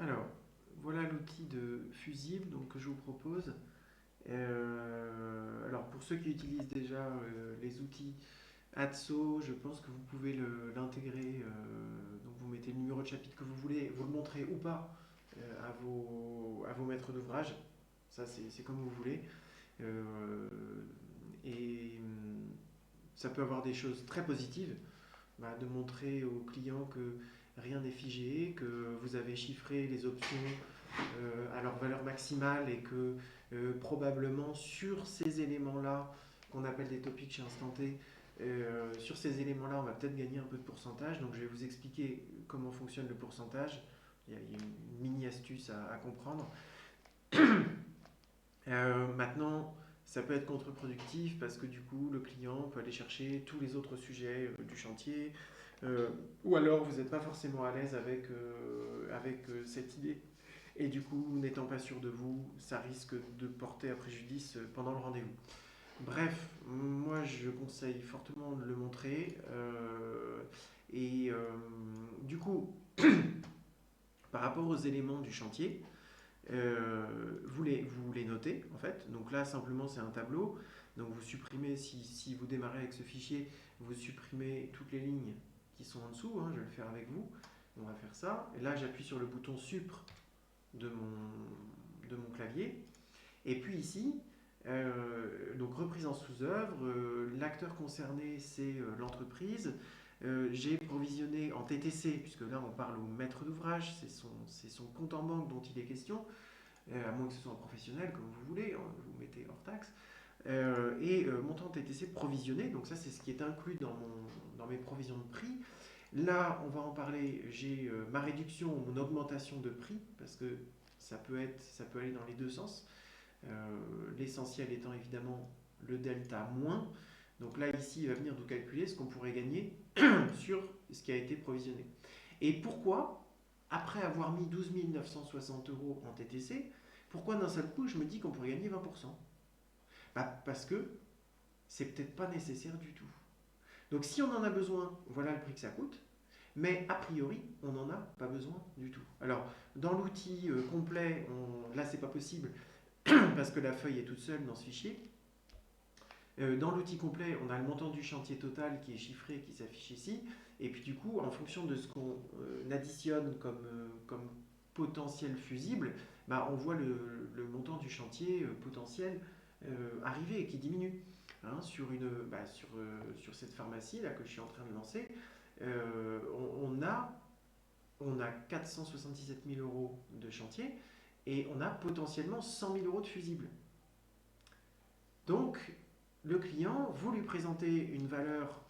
Alors, voilà l'outil de fusible donc, que je vous propose. Alors, pour ceux qui utilisent déjà les outils ATSO, je pense que vous pouvez l'intégrer. Donc, vous mettez le numéro de chapitre que vous voulez, vous le montrez ou pas à vos maîtres d'ouvrage. Ça, c'est comme vous voulez. Euh, et ça peut avoir des choses très positives, de montrer aux clients que rien n'est figé, que vous avez chiffré les options à leur valeur maximale et que probablement sur ces éléments-là, qu'on appelle des topics chez Instanté, sur ces éléments-là, on va peut-être gagner un peu de pourcentage. Donc je vais vous expliquer comment fonctionne le pourcentage. Il y a une mini astuce à comprendre. Maintenant, ça peut être contre-productif parce que du coup, le client peut aller chercher tous les autres sujets du chantier, euh, ou alors vous n'êtes pas forcément à l'aise avec cette idée. Et du coup, n'étant pas sûr de vous, ça risque de porter à préjudice pendant le rendez-vous. Bref, moi je conseille fortement de le montrer. Et du coup, par rapport aux éléments du chantier, vous les notez en fait. Donc là, simplement, c'est un tableau. Donc vous supprimez, si vous démarrez avec ce fichier, vous supprimez toutes les lignes qui sont en dessous. Je vais le faire avec vous. On va faire ça. Et là, j'appuie sur le bouton Supr de mon clavier. Et puis ici, donc reprise en sous-œuvre, l'acteur concerné c'est l'entreprise. J'ai provisionné en TTC, puisque là on parle au maître d'ouvrage, c'est son compte en banque dont il est question, à moins que ce soit un professionnel, comme vous voulez, vous mettez hors taxe. Montant TTC provisionné, donc ça c'est ce qui est inclus dans mes provisions de prix. Là, on va en parler, j'ai ma réduction ou mon augmentation de prix, parce que ça peut aller dans les deux sens. L'essentiel étant évidemment le delta moins. Donc là, ici, il va venir nous calculer ce qu'on pourrait gagner sur ce qui a été provisionné. Et pourquoi, après avoir mis 12 960 euros en TTC, pourquoi d'un seul coup je me dis qu'on pourrait gagner 20%? Parce que c'est peut-être pas nécessaire du tout. Donc si on en a besoin, voilà le prix que ça coûte. Mais a priori, on n'en a pas besoin du tout. Alors, dans l'outil complet, là, c'est pas possible parce que la feuille est toute seule dans ce fichier. Dans l'outil complet, on a le montant du chantier total qui est chiffré, qui s'affiche ici. Et puis du coup, en fonction de ce qu'on additionne comme potentiel fusible, on voit le montant du chantier potentiel arriver et qui diminue. Sur cette pharmacie là que je suis en train de lancer, euh, on, on a, on a 477 000 euros de chantier et on a potentiellement 100 000 euros de fusible. Donc, le client, vous lui présentez une valeur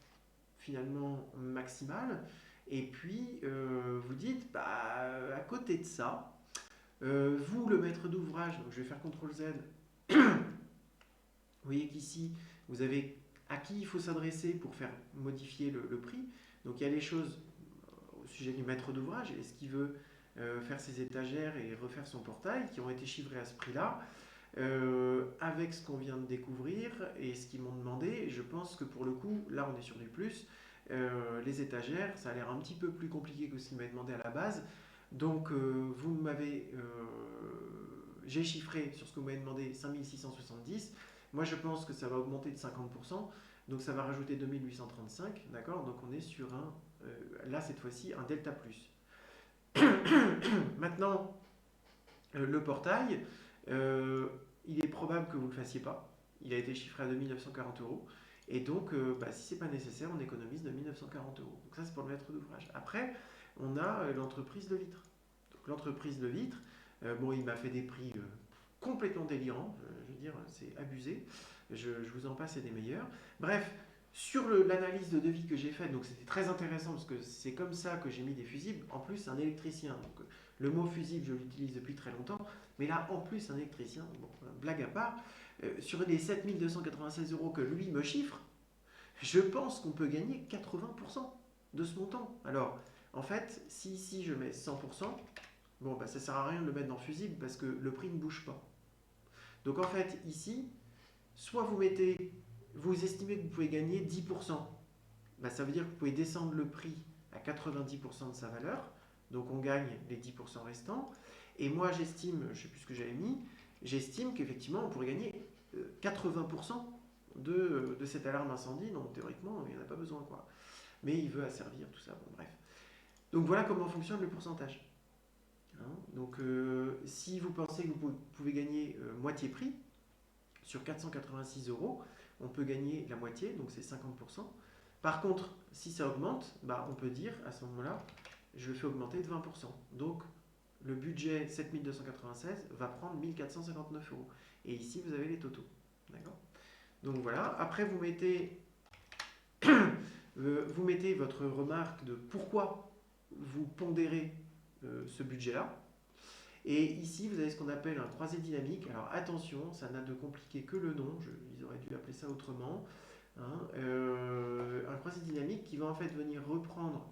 finalement maximale, et puis vous dites, à côté de ça, vous, le maître d'ouvrage, donc je vais faire CTRL Z, vous voyez qu'ici, vous avez à qui il faut s'adresser pour faire modifier le prix. Donc il y a les choses au sujet du maître d'ouvrage, est-ce qu'il veut faire ses étagères et refaire son portail, qui ont été chiffrés à ce prix-là. Avec ce qu'on vient de découvrir et ce qu'ils m'ont demandé, je pense que pour le coup, là on est sur du plus. Les étagères, ça a l'air un petit peu plus compliqué que ce qu'ils m'avaient demandé à la base. Donc j'ai chiffré sur ce que vous m'avez demandé 5670. Moi je pense que ça va augmenter de 50%, donc ça va rajouter 2835, d'accord. Donc on est sur là cette fois-ci, un delta plus. Maintenant, le portail, euh, il est probable que vous ne le fassiez pas. Il a été chiffré à 2 940 euros. Et donc, si ce n'est pas nécessaire, on économise 2 940 euros. Donc ça, c'est pour le maître d'ouvrage. Après, on a l'entreprise Le Vitre. Donc l'entreprise Le Vitre, il m'a fait des prix complètement délirants. Je veux dire, c'est abusé. Je vous en passe et des meilleurs. Bref, sur l'analyse de devis que j'ai faite, donc c'était très intéressant parce que c'est comme ça que j'ai mis des fusibles. En plus, un électricien. Donc, le mot fusible, je l'utilise depuis très longtemps. Mais là, en plus, un électricien, bon, blague à part, sur les 7 296 euros que lui me chiffre, je pense qu'on peut gagner 80% de ce montant. Alors, en fait, si ici je mets 100%, ça ne sert à rien de le mettre dans fusible parce que le prix ne bouge pas. Donc en fait, ici, soit vous estimez que vous pouvez gagner 10%, ça veut dire que vous pouvez descendre le prix à 90% de sa valeur, Donc on gagne les 10% restants. Et moi j'estime, je ne sais plus ce que j'avais mis, j'estime qu'effectivement on pourrait gagner 80% de cette alarme incendie, donc théoriquement il n'y en a pas besoin, quoi. Mais il veut asservir tout ça, bon bref. Donc voilà comment fonctionne le pourcentage. Hein. Donc si vous pensez que vous pouvez gagner moitié prix, sur 486 euros, on peut gagner la moitié, donc c'est 50%. Par contre, si ça augmente, bah, on peut dire à ce moment-là, je le fais augmenter de 20%. Donc le budget 7296 va prendre 1459 euros. Et ici, vous avez les totaux. D'accord. Donc voilà, après vous mettez votre remarque de pourquoi vous pondérez ce budget-là. Et ici, vous avez ce qu'on appelle un croisé dynamique. Alors attention, ça n'a de compliqué que le nom, ils auraient dû appeler ça autrement. Hein. Un croisé dynamique qui va en fait venir reprendre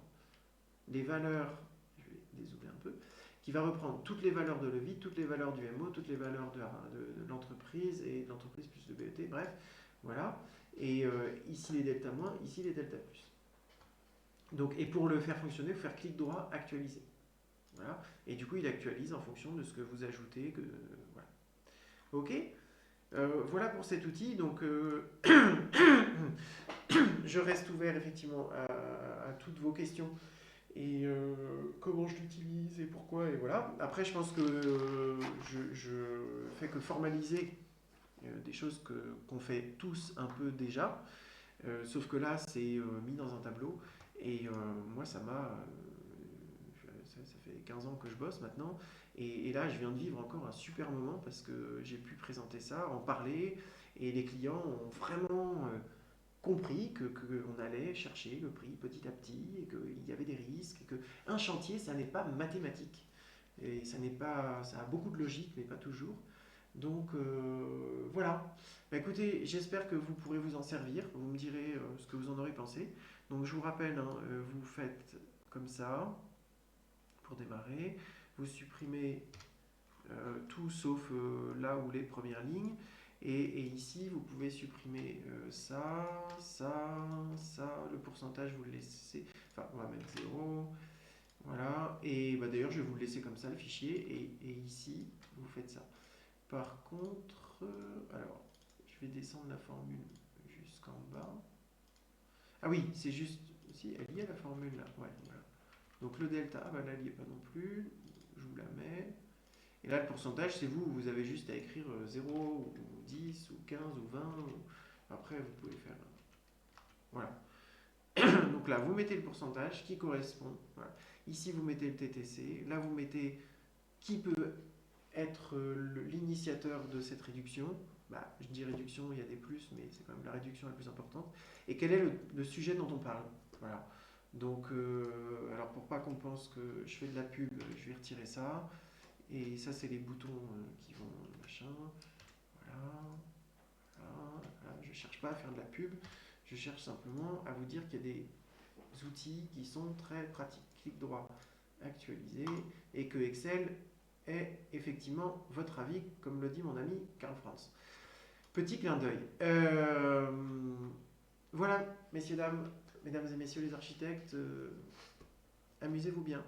les valeurs, je vais dézoomer un peu, qui va reprendre toutes les valeurs de levier, toutes les valeurs du MO, toutes les valeurs de l'entreprise et de l'entreprise plus de BET, bref, voilà. Et ici les delta moins, ici les delta plus. Donc, et pour le faire fonctionner, il faut faire clic droit, actualiser. Voilà. Et du coup, il actualise en fonction de ce que vous ajoutez. Voilà. Ok. Voilà pour cet outil. Donc, je reste ouvert effectivement à toutes vos questions et comment je l'utilise et pourquoi. Et voilà. Après, je pense que je fais que formaliser des choses qu'on fait tous un peu déjà. Sauf que là, c'est mis dans un tableau. Et moi, ça fait 15 ans que je bosse maintenant. Et là, je viens de vivre encore un super moment parce que j'ai pu présenter ça, en parler. Et les clients ont vraiment compris qu'on allait chercher le prix petit à petit et qu'il y avait des risques. Et qu'un chantier, ça n'est pas mathématique. Et ça a beaucoup de logique, mais pas toujours. Donc voilà. Bah, écoutez, j'espère que vous pourrez vous en servir. Vous me direz ce que vous en aurez pensé. Donc je vous rappelle, hein, vous faites comme ça pour démarrer. Vous supprimez tout sauf là où les premières lignes. Et ici, vous pouvez supprimer ça, ça, ça. Le pourcentage, vous le laissez. Enfin, on va mettre 0. Voilà. Et bah, d'ailleurs, je vais vous le laisser comme ça, le fichier. Et ici, vous faites ça. Par contre, alors, je vais descendre la formule jusqu'en bas. Ah oui, c'est juste, si, elle y est la formule là, ouais, voilà. Donc le delta, ah bah là, elle n'y est pas non plus, je vous la mets. Et là, le pourcentage, c'est vous, vous avez juste à écrire 0 ou 10 ou 15 ou 20. Après, vous pouvez faire, voilà. Donc là, vous mettez le pourcentage qui correspond, voilà. Ici, vous mettez le TTC, là, vous mettez qui peut être l'initiateur de cette réduction. Bah, je dis réduction, il y a des plus, mais c'est quand même la réduction la plus importante. Et quel est le sujet dont on parle. Voilà. Donc, alors pour pas qu'on pense que je fais de la pub, je vais retirer ça. Et ça, c'est les boutons qui vont machin. Voilà. Voilà. Je cherche pas à faire de la pub. Je cherche simplement à vous dire qu'il y a des outils qui sont très pratiques. Clic droit, actualiser. Et que Excel est effectivement votre avis, comme le dit mon ami Karl Franz. Petit clin d'œil. Voilà, messieurs, dames, mesdames et messieurs les architectes, amusez-vous bien.